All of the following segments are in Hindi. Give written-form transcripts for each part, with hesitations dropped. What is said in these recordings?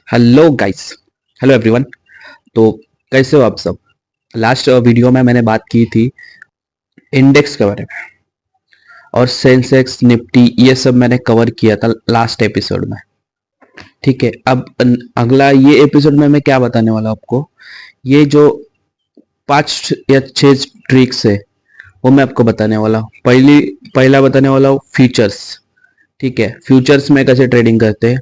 Hello guys. Hello everyone. तो कैसे हो आप सब? लास्ट वीडियो में मैंने बात की थी इंडेक्स के बारे में, और सेंसेक्स निफ्टी ये सब मैंने कवर किया था लास्ट एपिसोड में। ठीक है, अब अगला ये एपिसोड में मैं क्या बताने वाला हूं आपको। ये जो 5 या 6 ट्रिक्स है वो मैं आपको बताने वाला हूँ। पहला बताने वाला हूँ फ्यूचर्स। ठीक है, फ्यूचर्स में कैसे ट्रेडिंग करते हैं।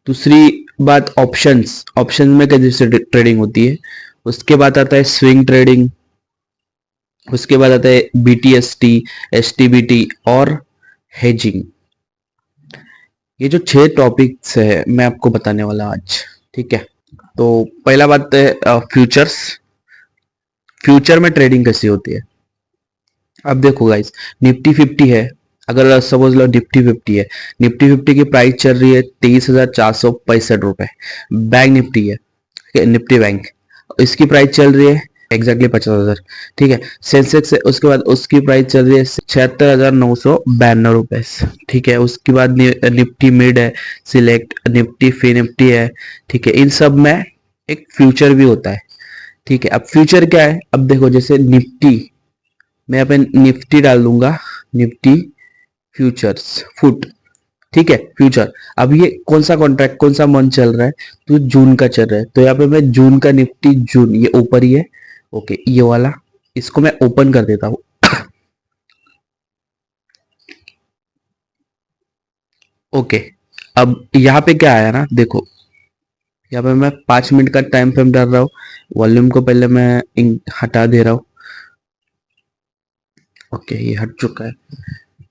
दूसरी बात ऑप्शंस, ऑप्शन में कैसे ट्रेडिंग होती है। उसके बाद आता है स्विंग ट्रेडिंग। उसके बाद आता है बीटीएसटी, एसटीबीटी और हेजिंग। ये जो 6 टॉपिक्स है मैं आपको बताने वाला आज। ठीक है, तो पहला बात है फ्यूचर्स। फ्यूचर में ट्रेडिंग कैसी होती है। अब देखो गाइस, निफ्टी 50 है। अगर सपोज लो निफ्टी 50 है, निफ्टी 50 की प्राइस चल रही है 23,465 रुपए। बैंक निफ्टी है, ठीक है, निफ्टी बैंक, इसकी प्राइस चल रही है एग्जैक्टली 50,000। ठीक है, सेंसेक्स है, उसके बाद उसकी प्राइस चल रही है 76,992 रुपए। ठीक है, उसके बाद निफ्टी मिड है, सिलेक्ट, निफ्टी फिन निफ्टी है। ठीक है, इन सब में एक फ्यूचर भी होता है। ठीक है, अब फ्यूचर क्या है, अब देखो जैसे निफ्टी, मैं यहाँ पे निफ्टी डाल दूंगा, निफ्टी फ्यूचर्स फुट। ठीक है, फ्यूचर। अब ये कौन सा कॉन्ट्रैक्ट, कौन सा मंथ चल रहा है, तो जून का चल रहा है, तो यहाँ पे मैं जून का निफ्टी, जून ये ऊपर ही है। ओके, ये वाला, इसको मैं ओपन कर देता हूँ। ओके, अब यहाँ पे क्या आया ना, देखो यहाँ पे मैं 5 मिनट का टाइम फ्रेम डाल रहा हूँ। वॉल्यूम को पहले मैं हटा दे रहा हूँ। ओके, ये हट चुका है।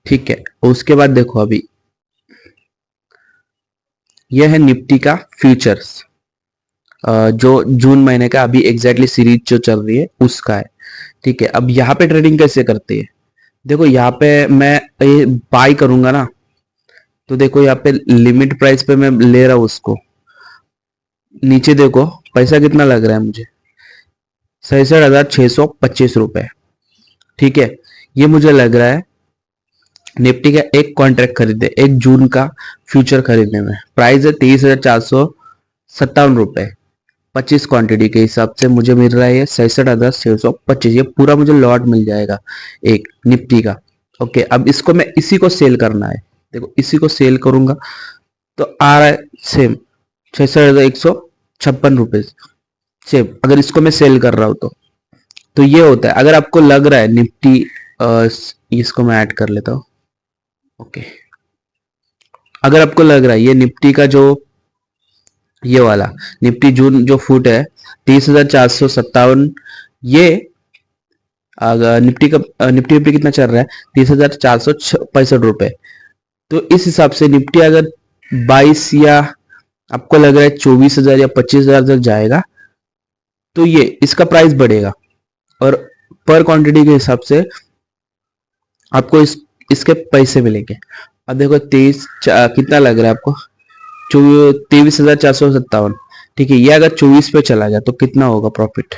ठीक है, उसके बाद देखो अभी ये है निफ्टी का फ्यूचर्स, जो जून महीने का अभी एग्जैक्टली सीरीज जो चल रही है उसका है। ठीक है, अब यहाँ पे ट्रेडिंग कैसे करते हैं। देखो यहाँ पे मैं ये बाई करूंगा ना, तो देखो यहाँ पे लिमिट प्राइस पे मैं ले रहा हूँ उसको। नीचे देखो पैसा कितना लग रहा है मुझे, 66,625 रुपए। ठीक है, ये मुझे लग रहा है निफ्टी का एक कॉन्ट्रैक्ट खरीदे, एक जून का फ्यूचर खरीदने में प्राइस है 23,457 रुपए। 25 क्वांटिटी के हिसाब से मुझे मिल रहा है ये 66,625। ये पूरा मुझे लॉट मिल जाएगा एक निफ्टी का। ओके, अब इसको मैं इसी को सेल करना है। देखो इसी को सेल करूंगा तो आ रहा है सेम 66,156 रुपए। सेम अगर इसको मैं सेल कर रहा हूं तो ये होता है। अगर आपको लग रहा है निफ्टी, इसको मैं ऐड कर लेता हूँ। ओके, अगर आपको लग रहा है ये निफ्टी का जो ये वाला निफ्टी जून जो फुट है 30,457, ये अगर निफ्टी का निफ्टी निफ्टी कितना चल रहा है 30,465 रुपए। तो इस हिसाब से निफ्टी अगर 22 या आपको लग रहा है 24,000 या 25,000 तक जाएगा तो ये इसका प्राइस बढ़ेगा, और पर क्वांटिटी के हिसाब से आपको इसके पैसे मिलेंगे। अब देखो कितना लग रहा है आपको, 23,457। ठीक है, ये अगर 24 पे चला गया तो कितना होगा प्रॉफिट।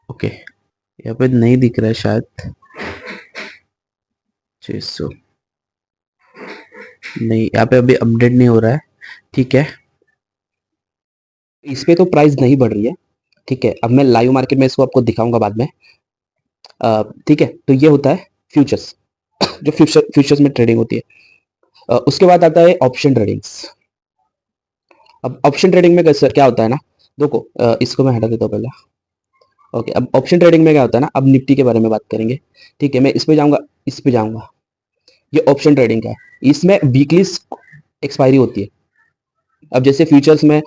ओके, यहाँ पे नहीं दिख रहा है शायद, 600 नहीं, यहाँ पे अभी अपडेट नहीं हो रहा है। ठीक है, इस पे तो प्राइस नहीं बढ़ रही है। ठीक है, अब मैं लाइव मार्केट में इसको आपको दिखाऊंगा बाद में। ठीक है, तो ये होता है फ्यूचर्स, जो फ्यूचर्स में ट्रेडिंग होती है। उसके बाद आता है ऑप्शन ट्रेडिंग्स। अब ऑप्शन ट्रेडिंग में कैसे क्या होता है ना, देखो इसको मैं हटा देता हूँ पहले। ओके, अब ऑप्शन ट्रेडिंग में क्या होता है ना, अब निफ्टी के बारे में बात करेंगे। ठीक है, मैं इस पे जाऊंगा, इस पे जाऊंगा। ये ऑप्शन ट्रेडिंग का है, इसमें वीकली एक्सपायरी होती है। अब जैसे फ्यूचर्स में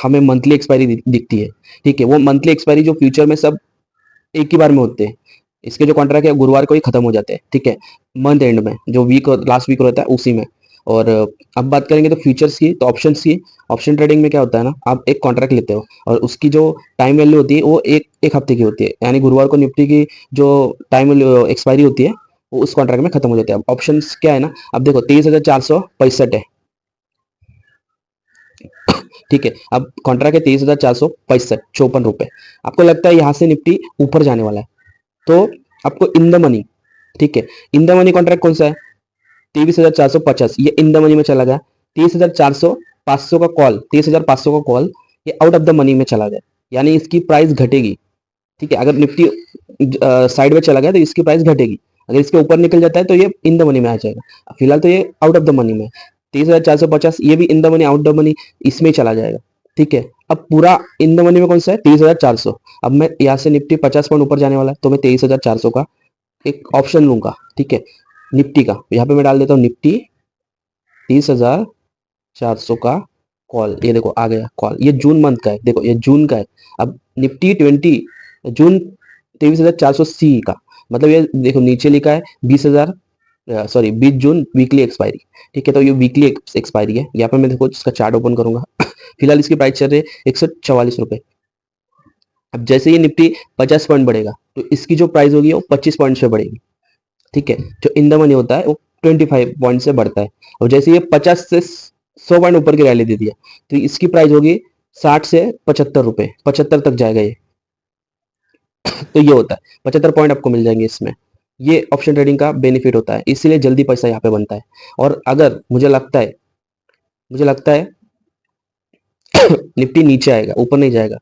हमें मंथली एक्सपायरी दिखती है। ठीक है, वो मंथली एक्सपायरी जो फ्यूचर में सब एक ही बार में होते हैं। इसके जो कॉन्ट्रैक्ट है गुरुवार को ही खत्म हो जाते हैं। ठीक है, मंथ एंड में जो वीक लास्ट वीक रहता है उसी में। और अब बात करेंगे तो फ्यूचर्स की, तो ऑप्शंस की। ऑप्शन ट्रेडिंग में क्या होता है ना, आप एक कॉन्ट्रैक्ट लेते हो और उसकी जो टाइम वैल्यू होती है वो एक एक हफ्ते की होती है, यानी गुरुवार को निफ्टी की जो टाइम वैल्यू एक्सपायरी होती है वो उस कॉन्ट्रैक्ट में खत्म हो जाती है। अब ऑप्शंस क्या है ना, अब देखो 23,465 है। ठीक है, अब कॉन्ट्रैक्ट है 23,465 54 रुपए। आपको लगता है यहाँ से निफ्टी ऊपर जाने वाला है, तो आपको इन द मनी, ठीक है, इन द मनी कॉन्ट्रैक्ट कौन सा है, 23,450 ये इन द मनी में चला गया। 23,400 500 का कॉल, 23,500 का कॉल ये आउट ऑफ द मनी में चला गया, यानी इसकी प्राइस घटेगी। ठीक है, अगर निफ्टी साइड में चला गया तो इसकी प्राइस घटेगी, अगर इसके ऊपर निकल जाता है तो ये इन द मनी में आ जाएगा। फिलहाल तो ये आउट ऑफ द मनी में 23,450 ये भी in the money out the money इसमें ही चला जाएगा। ठीक है, अब पूरा इन द मनी में कौन सा है 23,400। अब मैं यहाँ से निफ्टी 50 पॉइंट ऊपर जाने वाला है तो मैं 23,400 का एक ऑप्शन लूंगा। ठीक है, निफ्टी का यहाँ पे मैं डाल देता हूँ निफ्टी 30,400 का कॉल। ये देखो आ गया कॉल, ये जून मंथ का है, देखो ये जून का है। अब निफ्टी 20 जून 23,400 सी का मतलब ये देखो नीचे लिखा है 20,000 सॉरी 20 जून वीकली एक्सपायरी। ठीक है, तो ये वीकली एक्सपायरी है। यहाँ पे मैं देखो इसका चार्ट ओपन करूंगा फिलहाल इसकी प्राइस चल रही है 144 रुपए। अब जैसे ये निफ्टी 50 पॉइंट बढ़ेगा तो इसकी जो प्राइस होगी वो 25 पॉइंट से बढ़ेगी। ठीक है, जो इन द मनी होता है वो 25 पॉइंट से बढ़ता है। और जैसे ये 50 से 100 पॉइंट ऊपर की रैली दे दिया तो इसकी प्राइस होगी 60 से 75 रुपए, 75 तक जाएगा ये। तो ये होता है 75 पॉइंट आपको मिल जाएंगे इसमें। ये ऑप्शन ट्रेडिंग का बेनिफिट होता है, इसीलिए जल्दी पैसा यहाँ पे बनता है। और अगर मुझे लगता है निफ्टी नीचे आएगा, ऊपर नहीं जाएगा,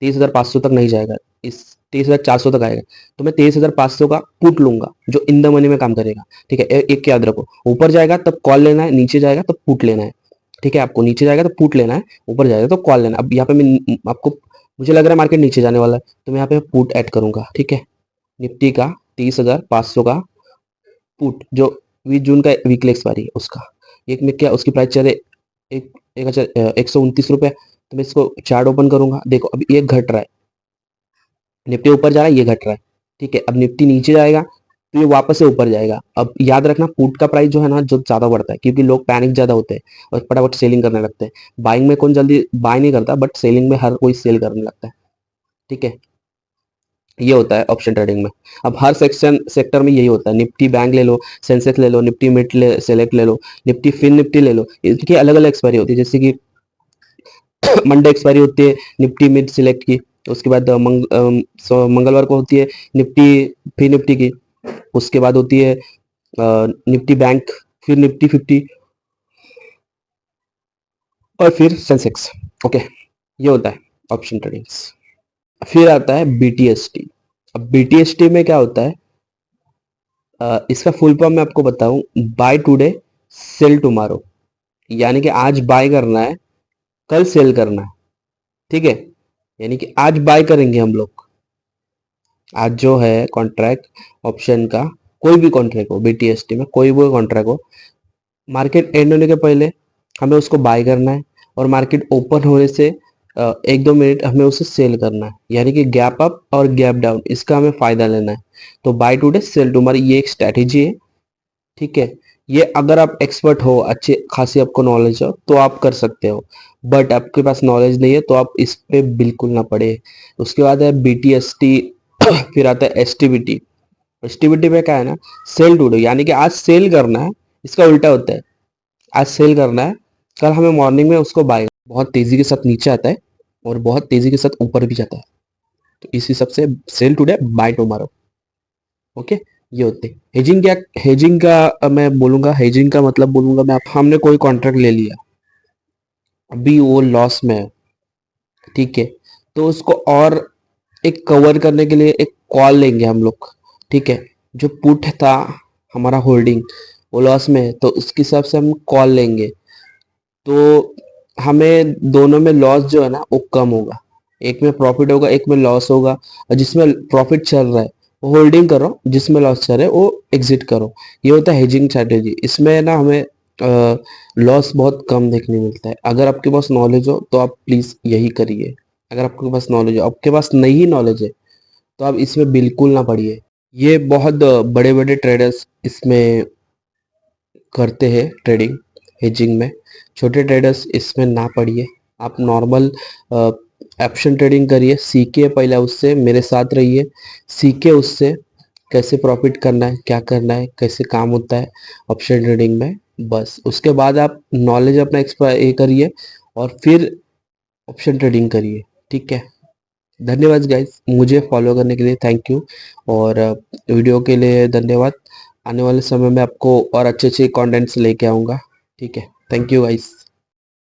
23,500 तक नहीं जाएगा, इस 23,400 तक आएगा तो मैं 23,500 का पुट लूंगा जो इन द मनी में काम करेगा। ठीक है, एक याद रखो, ऊपर जाएगा तब कॉल लेना है, नीचे जाएगा तब पुट लेना है। ठीक है, आपको नीचे जाएगा तो पुट लेना है, ऊपर जाएगा तो कॉल लेना है। अब यहाँ पे मैं आपको मुझे लग रहा है मार्केट नीचे जाने वाला है तो मैं यहाँ पे पुट ऐड करूंगा। ठीक है, निफ्टी का 30,500 का पुट जो 20 जून का वीकली एक्सपायरी है उसका, एक में क्या उसकी प्राइस चले एक 129 रुपए। तो मैं इसको चार्ट ओपन करूंगा, देखो अभी ये घट रहा है, निफ्टी ऊपर जा रहा है, ये घट रहा है। ठीक है, अब निफ्टी नीचे जाएगा तो ये वापस से ऊपर जाएगा। अब याद रखना पुट का प्राइस जो है ना जो ज्यादा बढ़ता है क्योंकि लोग पैनिक ज्यादा होते हैं और फटाफट सेलिंग करने लगते हैं। बाइंग में कौन जल्दी बाय नहीं करता, बट सेलिंग में हर कोई सेल करने लगता है। ठीक है, ये होता है ऑप्शन ट्रेडिंग में। अब हर सेक्टर में यही होता है, निफ्टी बैंक ले लो, सेंसेक्स ले लो, निफ्टी मिड सेलेक्ट ले लो, निफ्टी फिन निफ्टी ले लो, इनकी अलग अलग एक्सपायरी होती है। जैसे कि मंडे एक्सपायरी होती है निफ्टी मिड सिलेक्ट की, उसके बाद मंगलवार को होती है निफ्टी फिर निफ्टी की, उसके बाद होती है निफ्टी बैंक, फिर निफ्टी 50 और फिर सेंसेक्स। ओके, ये होता है ऑप्शन ट्रेडिंग। फिर आता है बीटीएसटी। अब बीटीएसटी में क्या होता है, इसका फुल फॉर्म मैं आपको बताऊं, बाय टुडे सेल टुमारो, यानी कि आज बाय करना है कल सेल करना है। ठीक है, यानी कि आज बाय करेंगे हम लोग, आज जो है कॉन्ट्रैक्ट ऑप्शन का कोई भी कॉन्ट्रैक्ट हो, बीटीएसटी में कोई भी कॉन्ट्रैक्ट हो, मार्केट एंड होने के पहले हमें उसको बाय करना है और मार्केट ओपन होने से 1-2 मिनट हमें उसे सेल करना है, यानी कि गैप अप और गैप डाउन इसका हमें फायदा लेना है। तो बाय टुडे सेल टुमारो ये एक स्ट्रैटेजी है। ठीक है, ये अगर आप एक्सपर्ट हो, अच्छे खासी आपको नॉलेज हो तो आप कर सकते हो, बट आपके पास नॉलेज नहीं है तो आप इस पे बिल्कुल ना पड़े। उसके बाद है बीटीएसटी फिर आता है एसटीबीटी। एसटीबीटी में क्या है ना, सेल टुडे, यानी कि आज सेल करना है, इसका उल्टा होता है, आज सेल करना है कल हमें मॉर्निंग में उसको बाय, बहुत तेजी के साथ नीचे आता है और बहुत तेजी के साथ ऊपर भी जाता है, तो इस हिसाब से sell today buy tomorrow. Okay, ये होते हैं हेजिंग। क्या हेजिंग का मैं बोलूंगा, हेजिंग का मतलब बोलूंगा मैं, आप हमने कोई कॉन्ट्रैक्ट ले लिया, अभी वो लॉस में है। ठीक है, तो उसको और एक कवर करने के लिए एक कॉल लेंगे हम लोग। ठीक है, जो पुट था हमारा होल्डिंग वो लॉस में है तो उसके हिसाब से हम कॉल लेंगे, तो हमें दोनों में लॉस जो है ना वो कम होगा, एक में प्रॉफिट होगा एक में लॉस होगा। और जिसमें प्रॉफिट चल रहा है वो होल्डिंग करो, जिसमें लॉस चल रहा है वो एग्जिट करो। ये होता है हेजिंग स्ट्रैटेजी। इसमें ना हमें लॉस बहुत कम देखने मिलता है। अगर आपके पास नॉलेज हो तो आप प्लीज यही करिए, अगर आपके पास नॉलेज हो, आपके पास नहीं नॉलेज है तो आप इसमें बिल्कुल ना पढ़िए। ये बहुत बड़े बड़े ट्रेडर्स इसमें करते हैं ट्रेडिंग, हेजिंग में, छोटे ट्रेडर्स इसमें ना पड़िए। आप नॉर्मल ऑप्शन ट्रेडिंग करिए, सीखिए पहले उससे, मेरे साथ रहिए, सीखिए उससे कैसे प्रॉफिट करना है, क्या करना है, कैसे काम होता है ऑप्शन ट्रेडिंग में। बस उसके बाद आप नॉलेज अपना ये करिए और फिर ऑप्शन ट्रेडिंग करिए। ठीक है, धन्यवाद गाइस, मुझे फॉलो करने के लिए थैंक यू, और वीडियो के लिए धन्यवाद। आने वाले समय में आपको और अच्छे अच्छे कंटेंट्स लेके आऊँगा। ठीक है, थैंक यू गाइस।